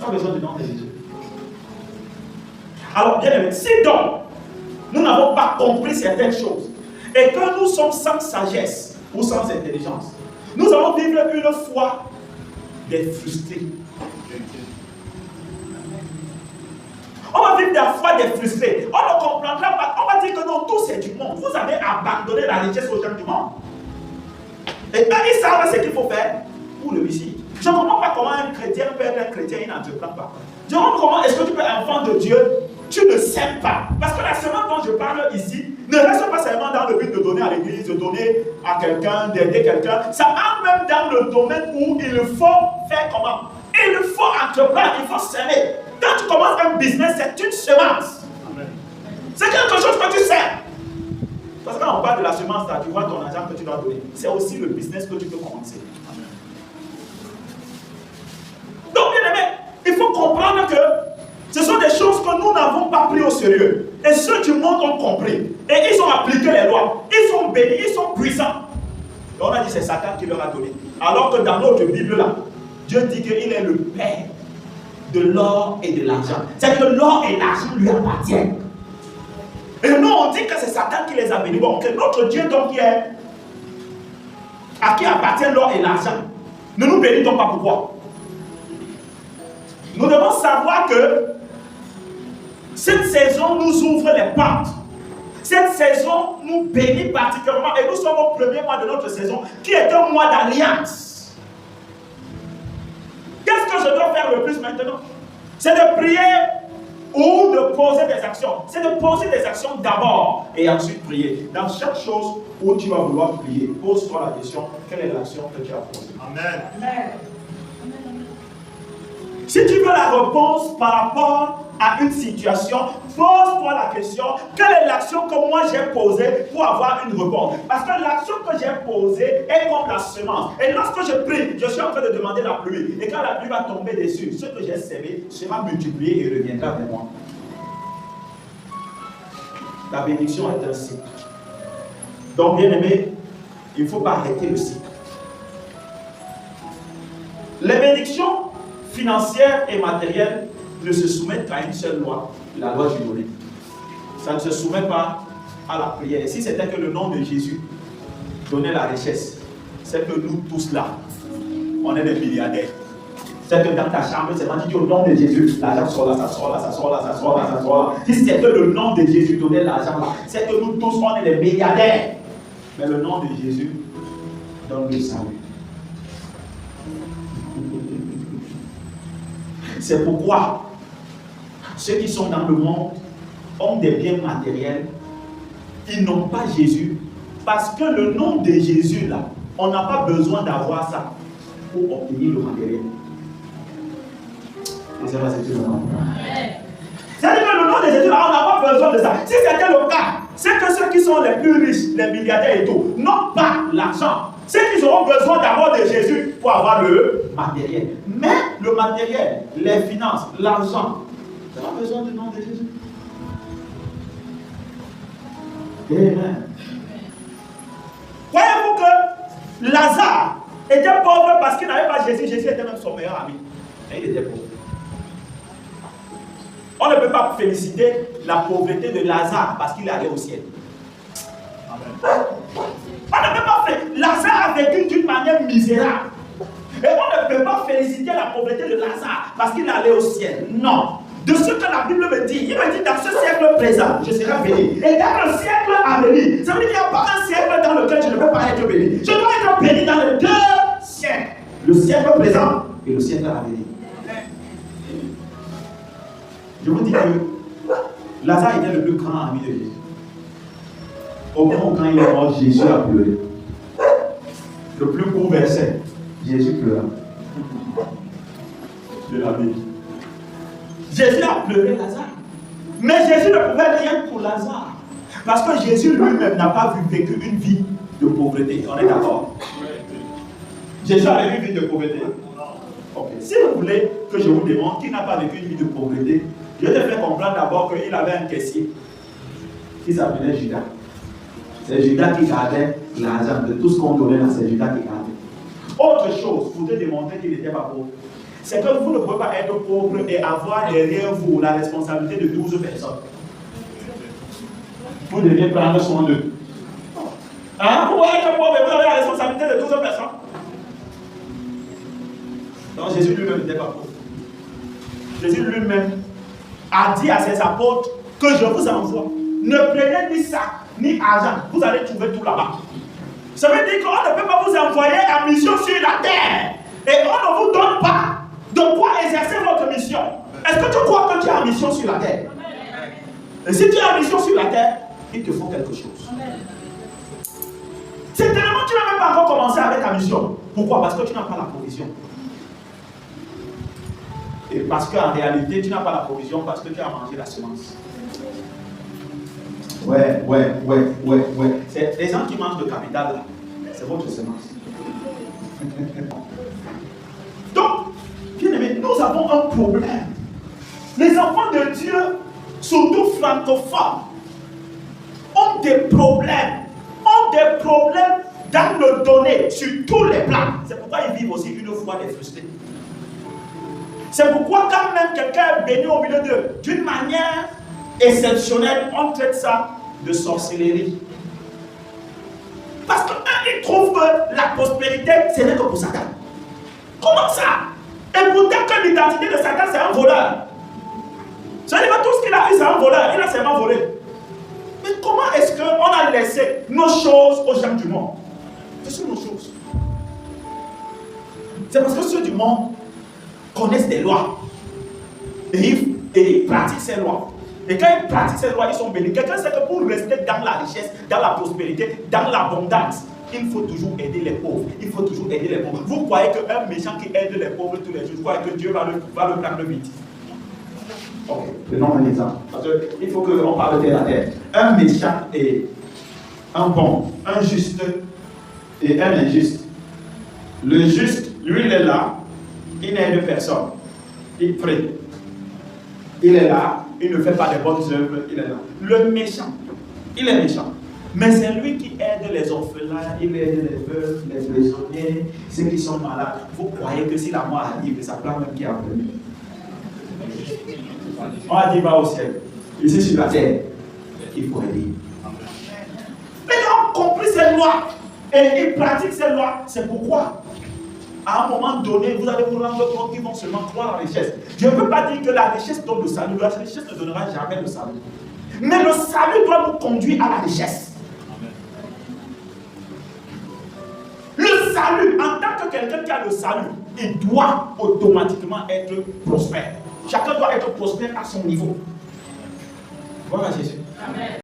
pas besoin du nom de Jésus. Alors, bien aimé, si donc nous n'avons pas compris certaines choses et que nous sommes sans sagesse ou sans intelligence, nous allons vivre une foi des frustrés. On va vivre la foi des frustrés. On ne comprendra pas. On va dire que non, tout c'est du monde. Vous avez abandonné la richesse aux gens du monde. Et eux, ils savent ce qu'il faut faire pour réussir. Je ne comprends pas comment un chrétien peut être un chrétien, il n'entreprend pas. Je ne comprends pas comment est-ce que tu peux être enfant de Dieu, tu ne sais pas. Parce que la semence dont je parle ici ne reste pas seulement dans le but de donner à l'église, de donner à quelqu'un, d'aider quelqu'un. Ça entre même dans le domaine où il faut faire comment? Il faut entreprendre, il faut s'aimer. Quand tu commences un business, c'est une semence. C'est quelque chose que tu sais. Parce que quand on parle de la semence, là, tu vois ton argent que tu dois donner. C'est aussi le business que tu peux commencer. Donc, bien aimé, il faut comprendre que ce sont des choses que nous n'avons pas pris au sérieux. Et ceux du monde ont compris. Et ils ont appliqué les lois. Ils sont bénis, ils sont puissants. Et on a dit c'est Satan qui leur a donné. Alors que dans notre Bible là, Dieu dit qu'il est le Père de l'or et de l'argent. C'est-à-dire que l'or et l'argent lui appartiennent. Et nous on dit que c'est Satan qui les a bénis. Bon, que notre Dieu donc qui est à qui appartient l'or et l'argent, ne nous bénit donc pas pourquoi? Nous devons savoir que cette saison nous ouvre les portes. Cette saison nous bénit particulièrement. Et nous sommes au premier mois de notre saison qui est un mois d'alliance. Qu'est-ce que je dois faire le plus maintenant? C'est de prier ou de poser des actions. C'est de poser des actions d'abord et ensuite prier. Dans chaque chose où tu vas vouloir prier, pose-toi la question, quelle est l'action que tu as posée? Amen. Amen. Si tu veux la réponse par rapport à une situation, pose-toi la question, quelle est l'action que moi j'ai posée pour avoir une réponse? Parce que l'action que j'ai posée est comme la semence. Et lorsque je prie, je suis en train de demander la pluie. Et quand la pluie va tomber dessus, ce que j'ai semé sera multiplié et reviendra vers moi. La bénédiction est un cycle. Donc, bien aimé, il ne faut pas arrêter le cycle. Les bénédictions financières et matérielles ne se soumettent qu'à une seule loi, la loi du donner. Ça ne se soumet pas à la prière. Et si c'était que le nom de Jésus donnait la richesse, c'est que nous tous là, on est des milliardaires. C'est que dans ta chambre, c'est quand tu dis au nom de Jésus, l'argent sort là, ça sort là, ça sort là, ça sort là, ça sort là. Si c'est que le nom de Jésus donnait l'argent là, c'est que nous tous, on est des milliardaires. Mais le nom de Jésus donne le salut. C'est pourquoi ceux qui sont dans le monde ont des biens matériels, ils n'ont pas Jésus, parce que le nom de Jésus là, on n'a pas besoin d'avoir ça pour obtenir le matériel. C'est pas ce que tu veux. C'est-à-dire que le nom de Jésus là, on n'a pas besoin de ça. Si c'était le cas, c'est que ceux qui sont les plus riches, les milliardaires et tout, n'ont pas l'argent. C'est qu'ils auront besoin d'abord de Jésus pour avoir le matériel. Mais le matériel, les finances, l'argent, tu n'as pas besoin du nom de Jésus. Amen. Voyez-vous que Lazare était pauvre parce qu'il n'avait pas Jésus. Jésus était même son meilleur ami. Mais il était pauvre. On ne peut pas féliciter la pauvreté de Lazare parce qu'il est allé au ciel. Amen. On ne peut pas faire. Lazare a vécu d'une manière misérable. Et on ne peut pas féliciter la pauvreté de Lazare parce qu'il est allé au ciel. Non. De ce que la Bible me dit, il me dit dans ce siècle présent, je serai béni. Et dans le siècle à venir, ça veut dire qu'il n'y a pas un siècle dans lequel je ne peux pas être béni. Je dois être béni dans les deux siècles. Le siècle présent et le siècle à venir. Je vous dis que Lazare était le plus grand ami de Jésus. Au moment où quand il est mort, Jésus a pleuré. Le plus beau verset, Jésus pleura. De la Bible. Jésus a pleuré Lazare. Mais Jésus ne pouvait rien pour Lazare. Parce que Jésus lui-même n'a pas vécu une vie de pauvreté. On est d'accord? Jésus avait vu une vie de pauvreté. Ok. Si vous voulez que je vous démontre qu'il n'a pas vécu une vie de pauvreté, je te fais comprendre d'abord qu'il avait un caissier qui s'appelait Judas. C'est Judas qui gardait l'argent de tout ce qu'on donnait là, c'est Judas qui gardait. Autre chose, pour te démontrer qu'il n'était pas pauvre, c'est que vous ne pouvez pas être pauvre et avoir derrière vous la responsabilité de 12 personnes. Vous devez prendre soin d'eux. Hein? Vous pouvez être pauvre et vous avez la responsabilité de 12 personnes. Donc Jésus lui-même n'était pas pauvre. Jésus lui-même a dit à ses apôtres que je vous envoie. Ne prenez ni sac, ni argent. Vous allez trouver tout là-bas. Ça veut dire qu'on ne peut pas vous envoyer en mission sur la terre. Et on ne vous donne pas de quoi exercer votre mission. Est-ce que tu crois que tu es en mission sur la terre? Et si tu es en mission sur la terre, il te faut quelque chose. C'est tellement que tu n'as même pas encore commencé avec ta mission. Pourquoi? Parce que tu n'as pas la provision. Et parce qu'en réalité, tu n'as pas la provision parce que tu as mangé la semence. Ouais. C'est les gens qui mangent le capital là. C'est votre semence. Donc, bien aimé, nous avons un problème. Les enfants de Dieu, surtout francophones, ont des problèmes. Dans le donner sur tous les plans. C'est pourquoi ils vivent aussi une foi des frustrés. C'est pourquoi quand même quelqu'un est béni au milieu d'eux, d'une manière exceptionnelle, on traite ça de sorcellerie. Parce qu'ils trouvent que la prospérité, ce n'est que pour Satan. Comment ça? Et pourtant que l'identité de Satan, c'est un voleur. C'est-à-dire que tout ce qu'il a eu, c'est un voleur. Il a seulement volé. Mais comment est-ce qu'on a laissé nos choses aux gens du monde? Ce sont nos choses. C'est parce que ceux du monde connaissent des lois. Et ils pratiquent ces lois. Et quand ils pratiquent ces lois, ils sont bénis. Quelqu'un sait que pour rester dans la richesse, dans la prospérité, dans l'abondance, il faut toujours aider les pauvres. Il faut toujours aider les pauvres. Vous croyez qu'un méchant qui aide les pauvres tous les jours, vous croyez que Dieu va le prendre vite? Ok, prenons un exemple. Parce qu'il faut qu'on parle de la terre. Un méchant et un bon, un juste et un injuste. Le juste, lui, il est là, il n'aide personne. Il prie. Il est là, il ne fait pas de bonnes œuvres, il est là. Le méchant, il est méchant. Mais c'est lui qui aide les orphelins, il aide les veuves, les prisonniers, ceux qui sont malades. Vous croyez que si la mort arrive, ça prend même qui a venu? On a dit va au ciel. Ici sur la terre, il faut aider. Les gens ont compris ces lois et ils pratiquent ces lois. C'est pourquoi, à un moment donné, vous allez vous rendre compte qu'ils vont seulement croire en la richesse. Je ne veux pas dire que la richesse donne le salut. La richesse ne donnera jamais le salut. Mais le salut doit nous conduire à la richesse. Le salut, en tant que quelqu'un qui a le salut, il doit automatiquement être prospère. Chacun doit être prospère à son niveau. Voilà Jésus. Amen.